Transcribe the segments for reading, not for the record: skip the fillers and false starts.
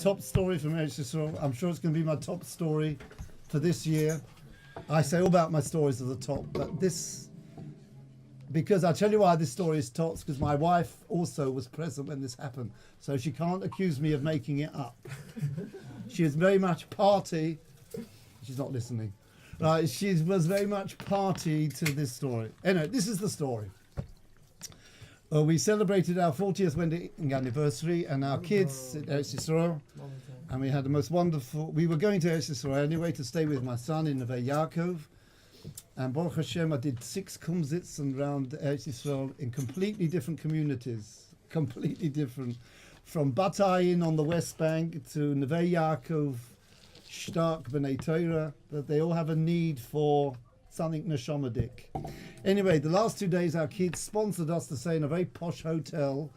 top story from Eretz Yisrael. I'm sure it's going to be my top story for this year. I say all about my stories at the top, but this, because I'll tell you why this story is top, because my wife also was present when this happened, so she can't accuse me of making it up. She is very much party. She's not listening. She was very much party to this story. Anyway, this is the story. We celebrated our 40th wedding anniversary and our kids at Eretz Yisrael, and we had the most wonderful. We were going to Eretz Yisrael anyway to stay with my son in Neve Yaakov, and Baruch Hashem, I did 6 kumsitz around Eretz Yisrael in completely different communities, completely different, from Bat Ayin on the West Bank to Neve Yaakov, Shtark, B'nai Torah, that they all have a need for something neshamadik. Anyway, the last 2 days our kids sponsored us to stay in a very posh hotel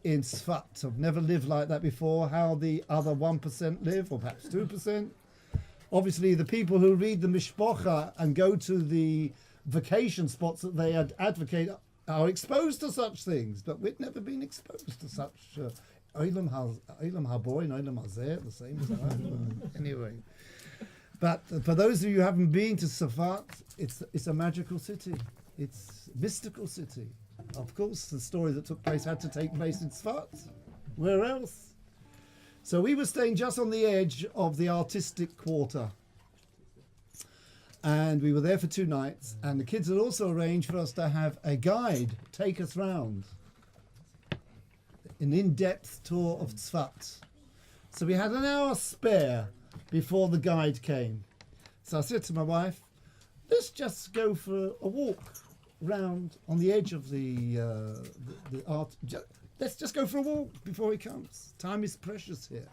in Tzefas. I've never lived like that before. How the other 1% live, or perhaps 2%. Obviously, the people who read the Mishpocha and go to the vacation spots that they advocate are exposed to such things, but we've never been exposed to such Olam Habo and Olam Hazeh, the same as anyway. But for those of you who haven't been to Tzefas, it's a magical city. It's a mystical city. Of course, the story that took place had to take place in Tzefas. Where else? So we were staying just on the edge of the artistic quarter. And we were there for 2 nights. And the kids had also arranged for us to have a guide take us round. An in-depth tour of Tzefas. So we had an hour spare before the guide came. So I said to my wife, let's just go for a walk round on the edge of the art. Let's just go for a walk before he comes. Time is precious here.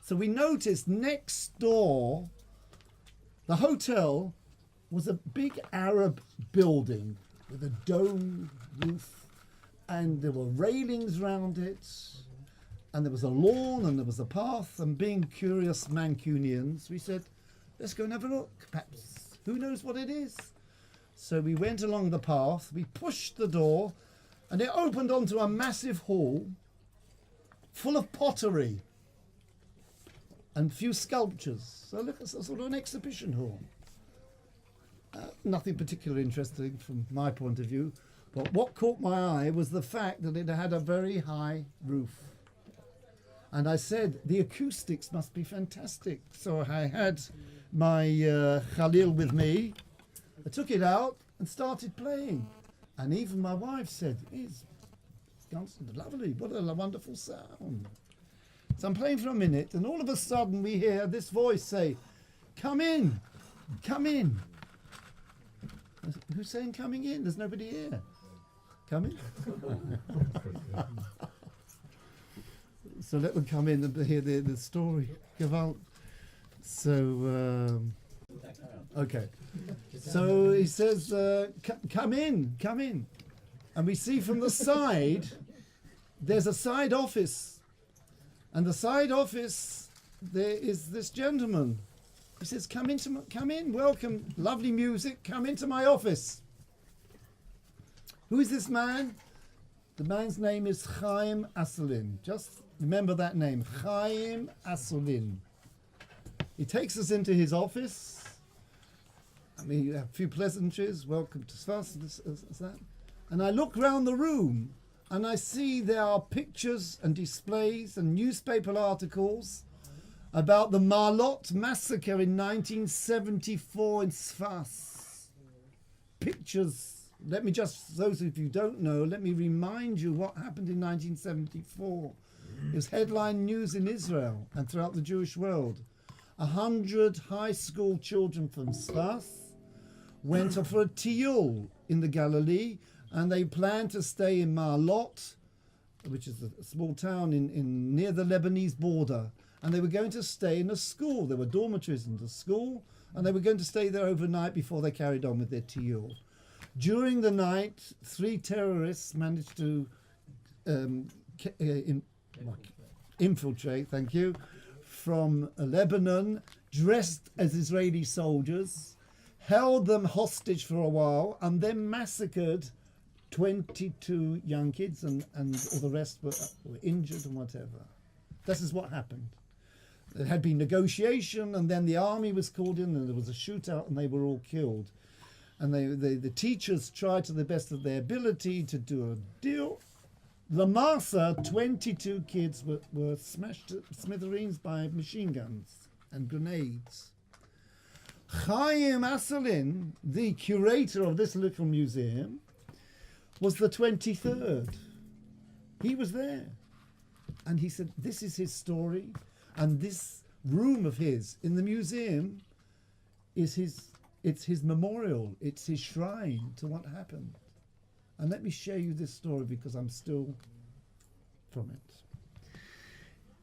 So we noticed next door, the hotel was a big Arab building with a dome roof, and there were railings round it, and there was a lawn, and there was a path, and being curious Mancunians, we said, let's go and have a look. Perhaps, who knows what it is? So we went along the path, we pushed the door, and it opened onto a massive hall full of pottery and a few sculptures. So look, it's a sort of an exhibition hall. Nothing particularly interesting from my point of view, but what caught my eye was the fact that it had a very high roof. And I said, the acoustics must be fantastic. So I had my Khalil with me. I took it out and started playing. And even my wife said, it's lovely, what a wonderful sound. So I'm playing for a minute, and all of a sudden we hear this voice say, come in, come in. Who's saying coming in? There's nobody here. Come in. So let them come in and hear the story. Gewalt. So, okay. So he says, come in, come in. And we see from the side, there's a side office. And the side office, there is this gentleman. He says, come in, welcome, lovely music, come into my office. Who is this man? The man's name is Chaim Asselin. Just remember that name, Chaim Asselin. He takes us into his office. I mean, a few pleasantries, welcome to Tzefas, that. And I look round the room and I see there are pictures and displays and newspaper articles about the Marlot massacre in 1974 in Tzefas. Pictures. Let me just, those of you who don't know, let me remind you what happened in 1974. It was headline news in Israel and throughout the Jewish world. 100 high school children from Tzefas went off for a tiyul in the Galilee, and they planned to stay in Marlot, which is a small town in near the Lebanese border. And they were going to stay in a school. There were dormitories in the school, and they were going to stay there overnight before they carried on with their tiyul. During the night, 3 terrorists managed to infiltrate, thank you, from Lebanon, dressed as Israeli soldiers, held them hostage for a while, and then massacred 22 young kids, and all the rest were injured and whatever. This is what happened. There had been negotiation, and then the army was called in, and there was a shootout, and they were all killed. And the teachers tried to the best of their ability to do a deal. Lamasa, 22 kids were smashed to smithereens by machine guns and grenades. Chaim Asselin, the curator of this little museum, was the 23rd. He was there. And he said, this is his story, and this room of his in the museum is it's his memorial, it's his shrine to what happened. And let me share you this story because I'm still from it.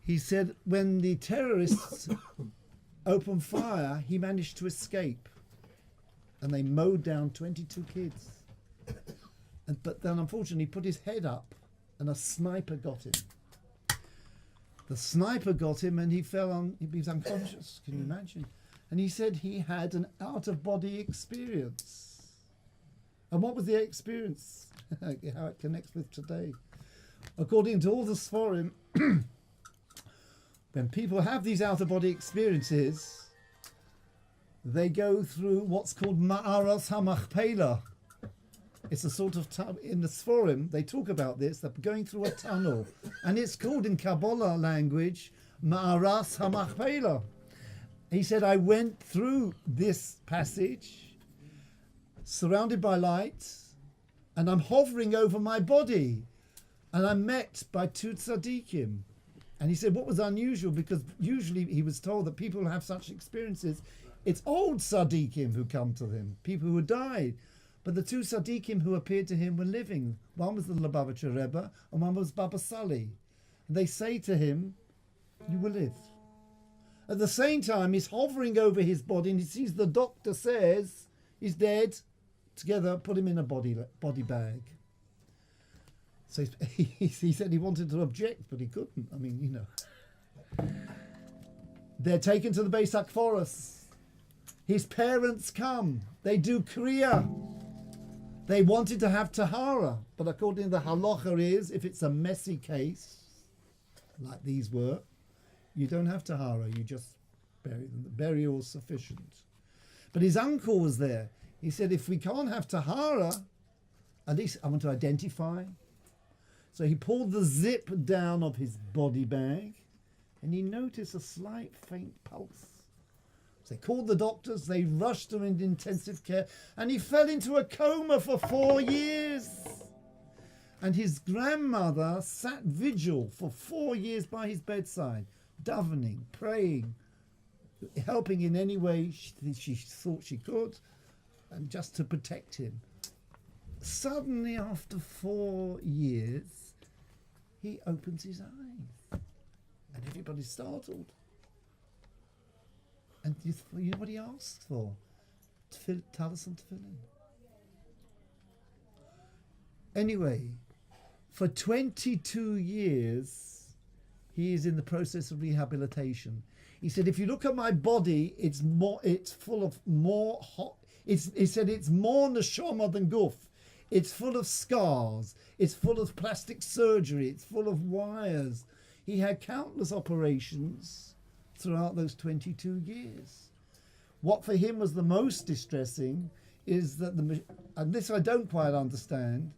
He said when the terrorists opened fire, he managed to escape, and they mowed down 22 kids. But then unfortunately he put his head up and a sniper got him. The sniper got him and he was unconscious. Can you imagine? And he said he had an out-of-body experience. And what was the experience? How it connects with today. According to all the Sforim, when people have these out-of-body experiences, they go through what's called Ma'aras HaMachpelah. It's a sort of, in the Sforim, they talk about this, they're going through a tunnel. And it's called in Kabbalah language, Ma'aras HaMachpelah. He said, I went through this passage, surrounded by light, and I'm hovering over my body. And I'm met by two tzaddikim. And he said, what was unusual, because usually he was told that people who have such experiences, it's old tzaddikim who come to him, people who died. But the two tzaddikim who appeared to him were living. One was the Lubavitcher Rebbe, and one was Baba Sali. And they say to him, you will live. At the same time, he's hovering over his body, and he sees the doctor says he's dead. Together, put him in a body bag. So he said he wanted to object, but he couldn't. I mean, you know. They're taken to the Beis HaKforos. His parents come. They do Kriya. They wanted to have Tahara, but according to the halacha is, if it's a messy case, like these were, you don't have Tahara, you just bury them. The burial is sufficient. But his uncle was there. He said, if we can't have Tahara, at least I want to identify. So he pulled the zip down of his body bag, and he noticed a slight faint pulse. So they called the doctors, they rushed him into intensive care, and he fell into a coma for 4 years. And his grandmother sat vigil for 4 years by his bedside, davening, praying, helping in any way she thought she could, and just to protect him. Suddenly, after 4 years, he opens his eyes, and everybody's startled. And you know what he asked for? Talis and tefillin. Anyway, for 22 years, he is in the process of rehabilitation. He said, if you look at my body, it's full of more hot. He said it's more neshama than guf. It's full of scars. It's full of plastic surgery. It's full of wires. He had countless operations throughout those 22 years. What for him was the most distressing is that, and this I don't quite understand,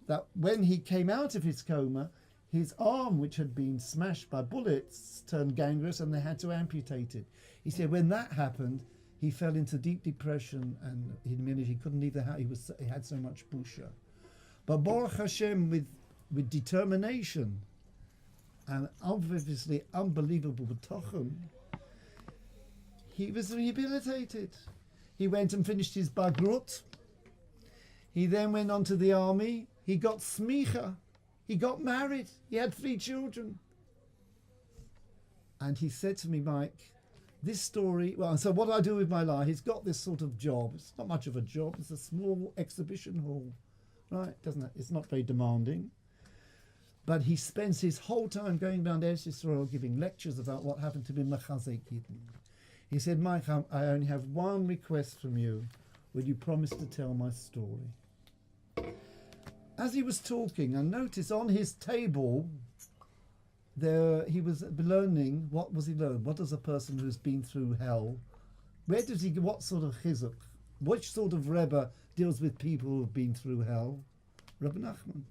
that when he came out of his coma, his arm, which had been smashed by bullets, turned gangrenous and they had to amputate it. He said when that happened, he fell into deep depression and he couldn't leave the house. He had so much busha. But Baruch Hashem, with determination and obviously unbelievable b'tochen, he was rehabilitated. He went and finished his bagrut. He then went on to the army. He got smicha. He got married. He had 3 children. And he said to me, Mike, this story, well, so what do I do with my life? He's got this sort of job. It's not much of a job. It's a small exhibition hall, right? It's not very demanding. But he spends his whole time going around Eretz Yisrael giving lectures about what happened to be Machazek Yidden. He said, Mike, I only have one request from you. Will you promise to tell my story? As he was talking, I noticed on his table, he was learning, what was he learning? What does a person who's been through hell, what sort of chizuk, which sort of Rebbe deals with people who have been through hell? Rabbi Nachman.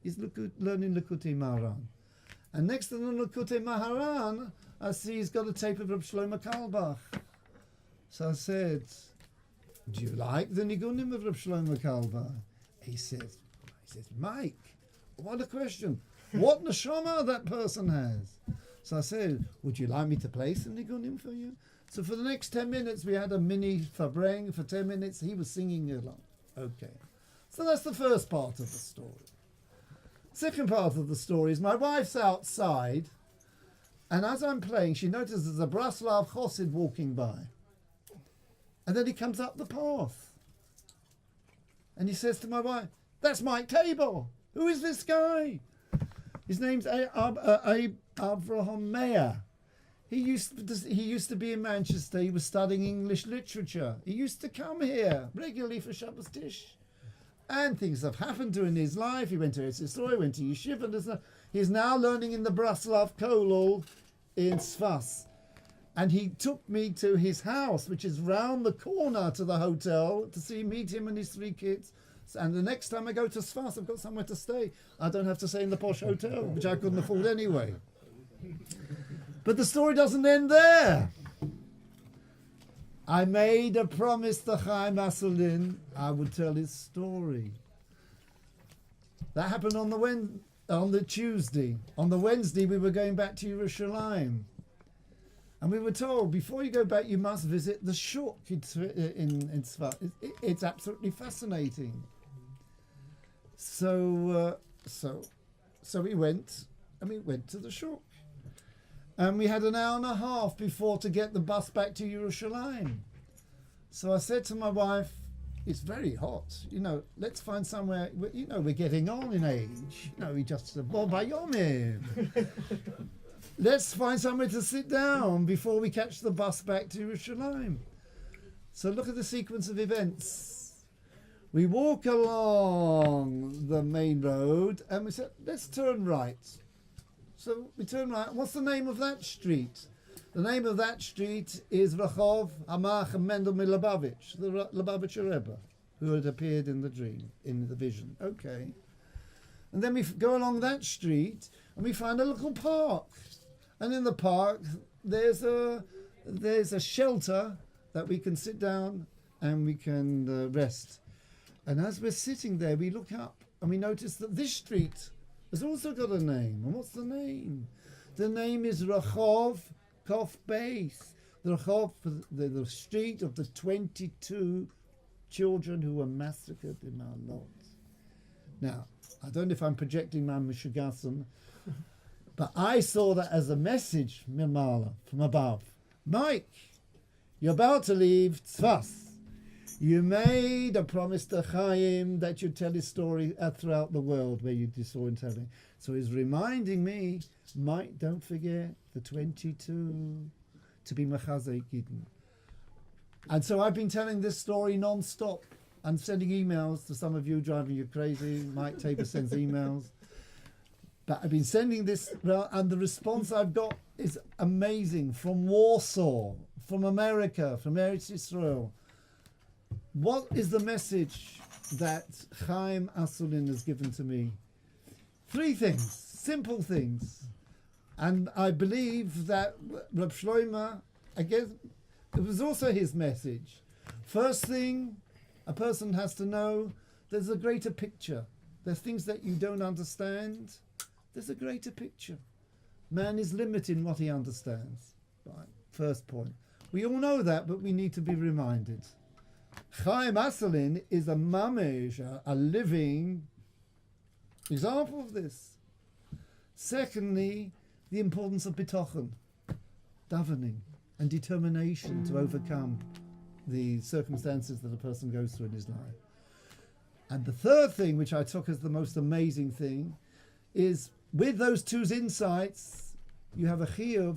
He's learning Likutei Maharan. And next to the Likutei Maharan, I see he's got a tape of Reb Shlomo Carlebach. So I said, do you like the Nigunim of Reb Shlomo Carlebach? He says, Mike, what a question. What neshama that person has. So I said, would you like me to play some Nigunim for you? So for the next 10 minutes, we had a mini Fabreng. For 10 minutes, he was singing along. Okay. So that's the first part of the story. Second part of the story is my wife's outside, and as I'm playing, she notices there's a Braslav Chosid walking by. And then he comes up the path. And he says to my wife, that's Mike Tabor. Who is this guy? His name's Avraham Meir. He used to be in Manchester. He was studying English literature. He used to come here regularly for Shabbos Tish. And things have happened to him in his life. He went to Eretz Yisrael, went to Yeshiva. He's now learning in the Braslav Kolol in Tzefas. And he took me to his house, which is round the corner to the hotel, to meet him and his 3 kids. And the next time I go to Tzefas, I've got somewhere to stay. I don't have to stay in the posh hotel, which I couldn't afford anyway. But the story doesn't end there. I made a promise to Chaim Asselin I would tell his story. That happened on the Tuesday. On the Wednesday, we were going back to Yerushalayim. And we were told, before you go back, you must visit the shuk in Tzefas. It's absolutely fascinating. So we went, and we went to the shuk. And we had an hour and a half before to get the bus back to Yerushalayim. So I said to my wife, it's very hot, let's find somewhere, we're getting on in age. We just said, let's find somewhere to sit down before we catch the bus back to Yerushalayim. So look at the sequence of events. We walk along the main road and we said, let's turn right. So we turn right. What's the name of that street? The name of that street is Rachov Hamach Mendel Milabavitch, the Lubavitcher Rebbe, who had appeared in the dream, in the vision. Okay. And then we go along that street and we find a little park. And in the park, there's a shelter that we can sit down and we can rest. And as we're sitting there, we look up and we notice that this street has also got a name. And what's the name? The name is Rachov Kof Beis. The Rachov, the street of the 22 children who were massacred in Ma'alot. Now, I don't know if I'm projecting my Mishugasim, but I saw that as a message, Milmala, from above. Mike, you're about to leave Tzefas. You made a promise to Chaim that you'd tell his story throughout the world where you saw him telling. So he's reminding me, Mike, don't forget the 22 to be Machazek Eden. And so I've been telling this story non-stop. I'm sending emails to some of you, driving you crazy. Mike Tabor sends emails. But I've been sending this, and the response I've got is amazing. From Warsaw, from America, from Eretz Yisrael. What is the message that Chaim Asselin has given to me? 3 things, simple things. And I believe that Reb Shlomo, again, it was also his message. First thing, a person has to know there's a greater picture. There's things that you don't understand. There's a greater picture. Man is limited in what he understands. Right. First point. We all know that, but we need to be reminded. Chaim Asselin is a mamish, a living example of this. Secondly, the importance of bitochen, davening, and determination to overcome the circumstances that a person goes through in his life. And the third thing, which I took as the most amazing thing, is with those 2 insights, you have a chiyuv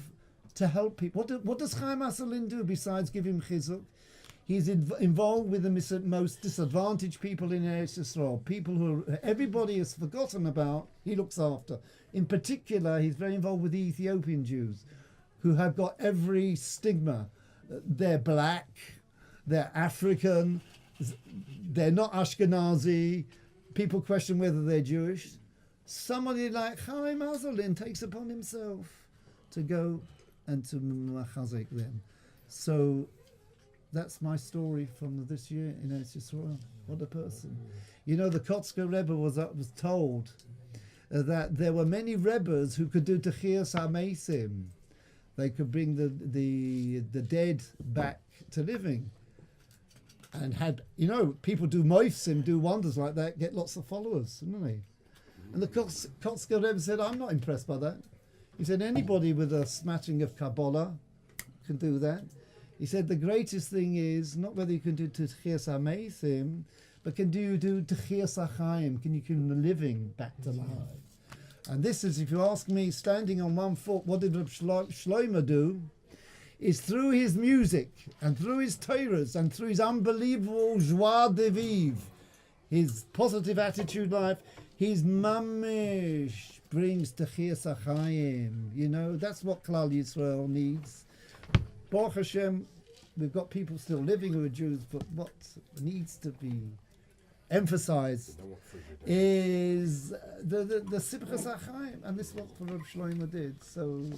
to help people. What does Chaim Asselin do besides give him chizuk? He's involved with the most disadvantaged people in Eretz Yisrael, people who everybody has forgotten about, he looks after. In particular, he's very involved with the Ethiopian Jews, who have got every stigma. They're black, they're African, they're not Ashkenazi, people question whether they're Jewish. Somebody like Chaim Asselin takes upon himself to go and to machazek them. So that's my story from this year in Eretz Yisrael. What a person. The Kotzker Rebbe was told that there were many Rebbes who could do Techias HaMeisim. They could bring the dead back to living. And had, people do moifsim, do wonders like that, get lots of followers, don't they? And the Kotzker Rebbe said, I'm not impressed by that. He said, anybody with a smattering of Kabbalah can do that. He said, the greatest thing is not whether you can do Techias HaMeisim, but can you do Techias HaChaim, can you the living back to life. And this is, if you ask me, standing on one foot, what did Reb Shlomo do? Is through his music, and through his Torahs, and through his unbelievable joie de vivre, his positive attitude life, His mamish brings Techiyas Achayim. You know, that's what Klal Yisrael needs. Baruch Hashem, we've got people still living who are Jews, but what needs to be emphasized is the Simchas Achayim, and this is what Reb Shlomo did. So.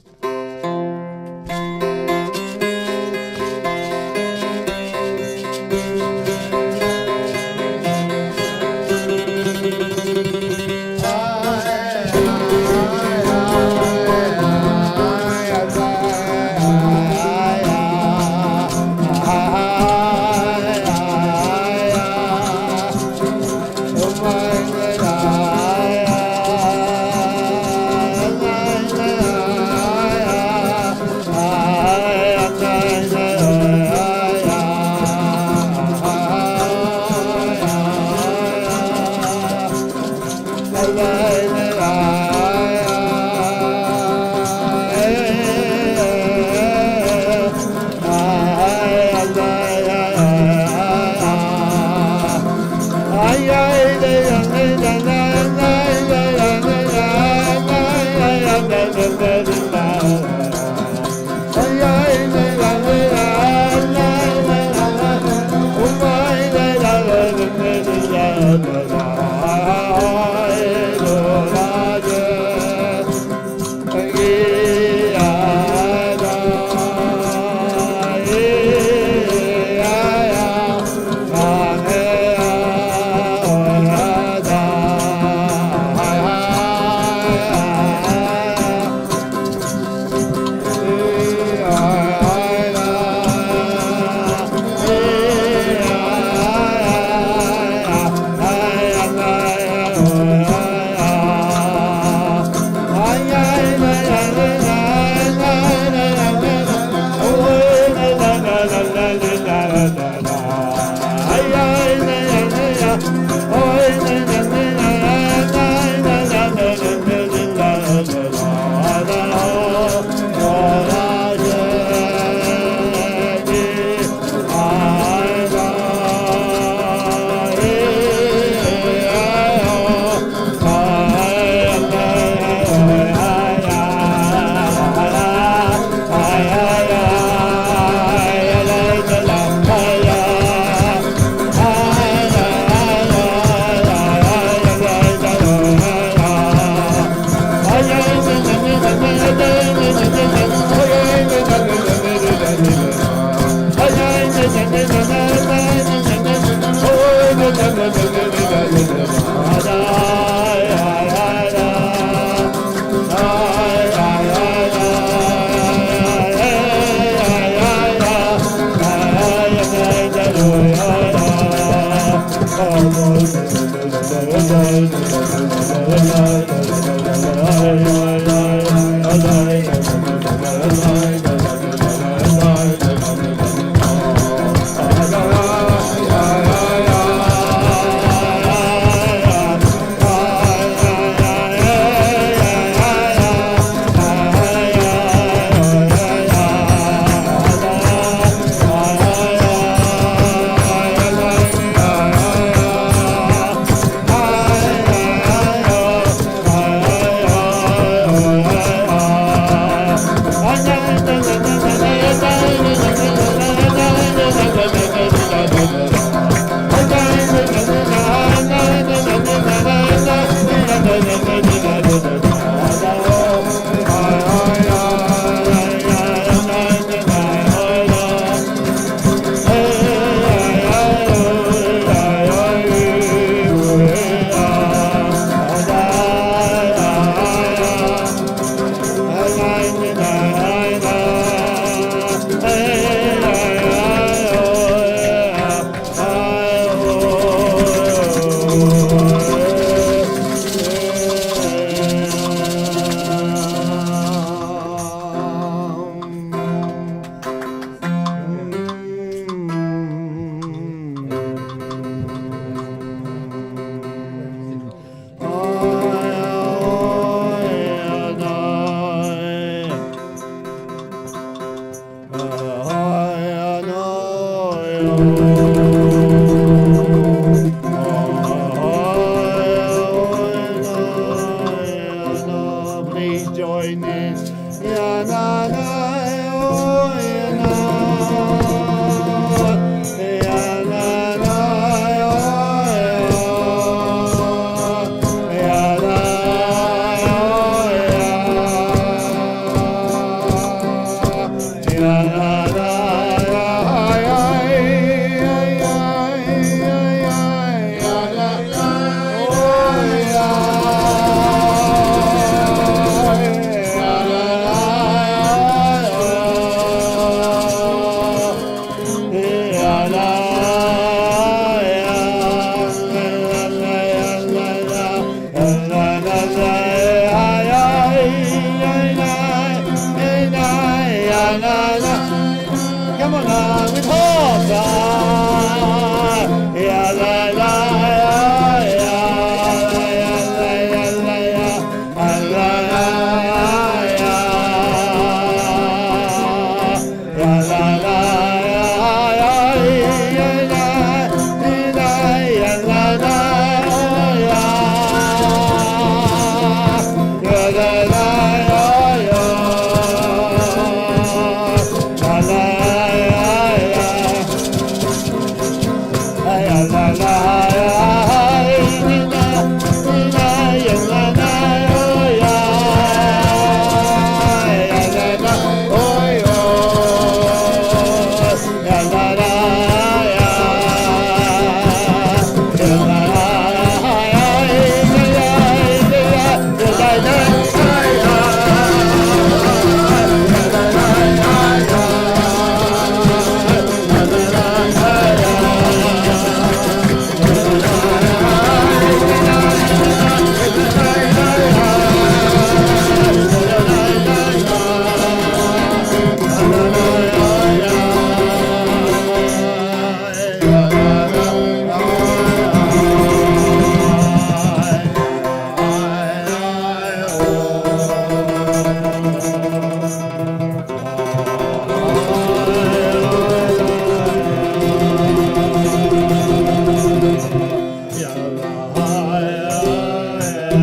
Come on now, with horse. Yeah, la, la,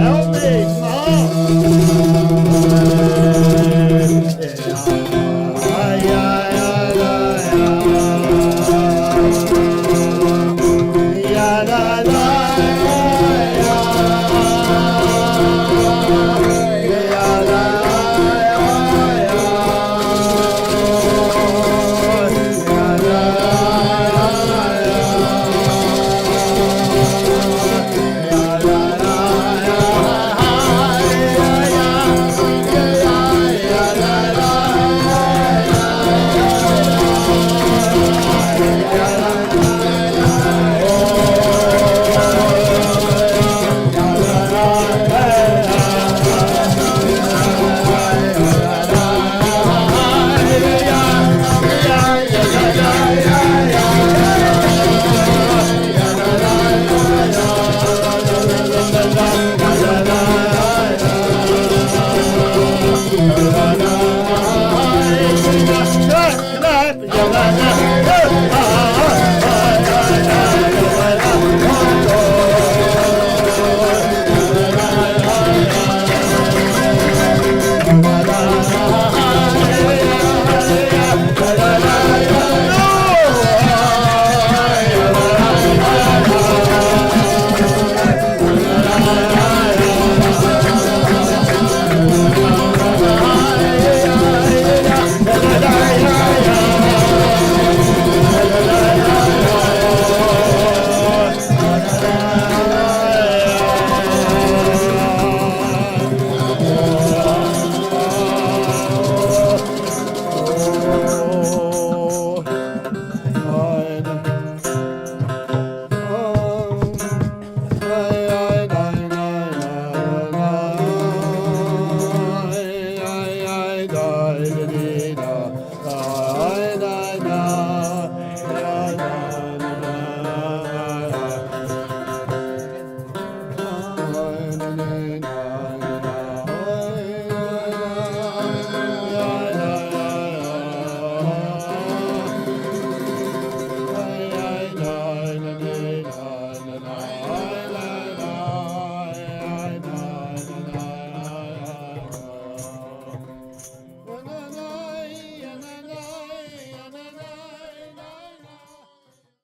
help me, come on.